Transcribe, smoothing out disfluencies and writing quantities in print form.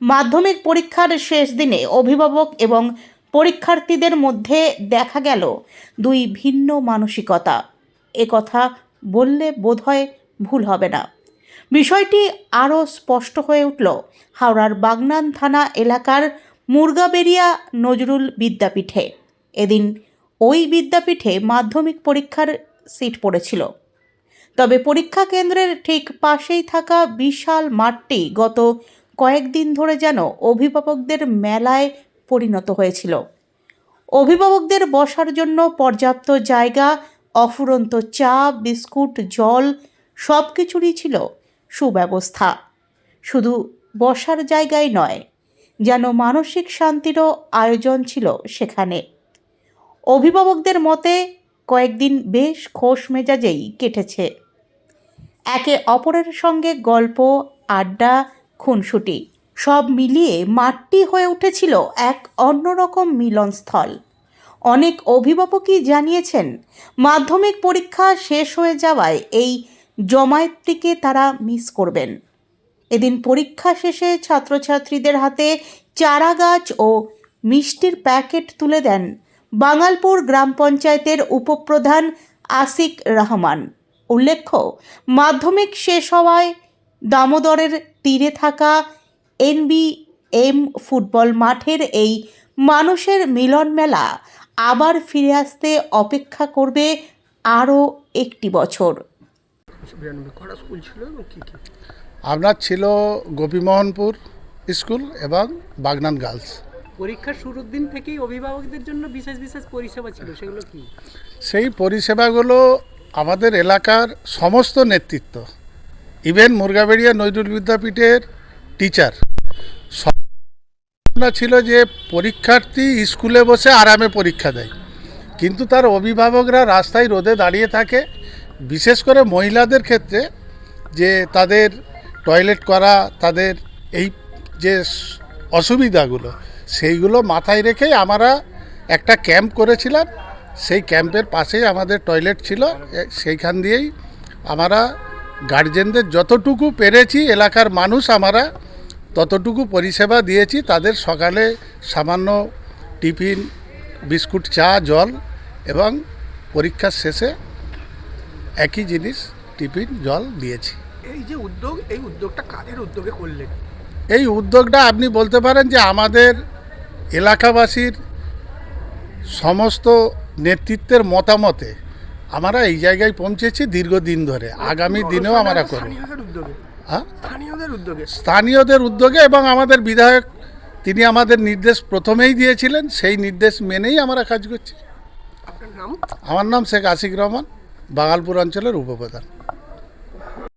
মাধ্যমিক পরীক্ষার শেষ দিনে অভিভাবক এবং পরীক্ষার্থীদের মধ্যে দেখা গেল দুই ভিন্ন মানসিকতা। কথা বললে বোধহয় ভুল হবে না। বিষয়টি আরও স্পষ্ট হয়ে উঠল হাওড়ার বাগনান থানা এলাকার মুরগাবেড়িয়া নজরুল বিদ্যাপীঠে। এদিন ওই বিদ্যাপীঠে মাধ্যমিক পরীক্ষার সিট পড়েছিল। তবে পরীক্ষা কেন্দ্রের ঠিক পাশেই থাকা বিশাল মাঠটি গত কয়েকদিন ধরে যেন অভিভাবকদের মেলায় পরিণত হয়েছিল। অভিভাবকদের বসার জন্য পর্যাপ্ত জায়গা, অফুরন্ত চা, বিস্কুট, জল সব কিছুরই ছিল সুব্যবস্থা। শুধু বসার জায়গায় নয়, যেন মানসিক শান্তিরও আয়োজন ছিল সেখানে। অভিভাবকদের মতে কয়েকদিন বেশ খোশ মেজাজেই কেটেছে। একে অপরের সঙ্গে গল্প, আড্ডা, খুনসুটি সব মিলিয়ে মাঠটি হয়ে উঠেছিল এক অন্যরকম মিলনস্থল। অনেক অভিভাবকই জানিয়েছেন মাধ্যমিক পরীক্ষা শেষ হয়ে যাওয়ায় এই জমায়েতটিকে তারা মিস করবেন। এদিন পরীক্ষা শেষে ছাত্রছাত্রীদের হাতে চারা গাছ ও মিষ্টির প্যাকেট তুলে দেন বাঙালপুর গ্রাম পঞ্চায়েতের উপপ্রধান আসিক রহমান। উল্লেখ্য, মাধ্যমিক শেষ হওয়ায় দামোদরের তীরে থাকা NBM ফুটবল মাঠের এই মানুষের মিলন মেলা আবার ফিরে আসতে অপেক্ষা করবে আরও একটি বছর। আপনার ছিল গোপীমোহনপুর স্কুল এবং বাগনান গার্লস। পরীক্ষার শুরুর দিন থেকেই অভিভাবকদের জন্য বিশেষ বিশেষ পরিষেবা ছিল, সেগুলো কি? সেই পরিষেবাগুলো আমাদের এলাকার সমস্ত নেতৃত্ব, ইভেন মুরগাবেড়িয়া নজরুল বিদ্যাপীঠের টিচার ছিল যে পরীক্ষার্থী স্কুলে বসে আরামে পরীক্ষা দেয়, কিন্তু তার অভিভাবকরা রাস্তায় রোদে দাঁড়িয়ে থাকে। বিশেষ করে মহিলাদের ক্ষেত্রে যে তাদের টয়লেট করা, তাদের এই যে অসুবিধাগুলো, সেইগুলো মাথায় রেখেই আমরা একটা ক্যাম্প করেছিলাম। সেই ক্যাম্পের পাশেই আমাদের টয়লেট ছিল। সেইখান দিয়েই আমরা গার্জেনদের যতটুকু পেরেছি, এলাকার মানুষ আমরা ততটুকু পরিষেবা দিয়েছি। তাদের সকালে সামান্য টিফিন, বিস্কুট, চা, জল এবং পরীক্ষার শেষে একই জিনিস টিফিন, জল দিয়েছি। এই যে উদ্যোগ, এই উদ্যোগটা কাদের উদ্যোগে করলেন? এই উদ্যোগটা আপনি বলতে পারেন যে আমাদের এলাকাবাসীর সমস্ত নেতৃত্বের মতামতে আমরা এই জায়গায় পৌঁছেছি দীর্ঘদিন ধরে। আগামী দিনেও আমরা করব। হ্যাঁ, স্থানীয়দের উদ্যোগে এবং আমাদের বিধায়ক তিনি আমাদের নির্দেশ প্রথমেই দিয়েছিলেন, সেই নির্দেশ মেনেই আমরা কাজ করছি। আপনার নাম? আমার নাম শেখ আসিক রহমান, বাঙালপুর অঞ্চলের উপপ্রধান।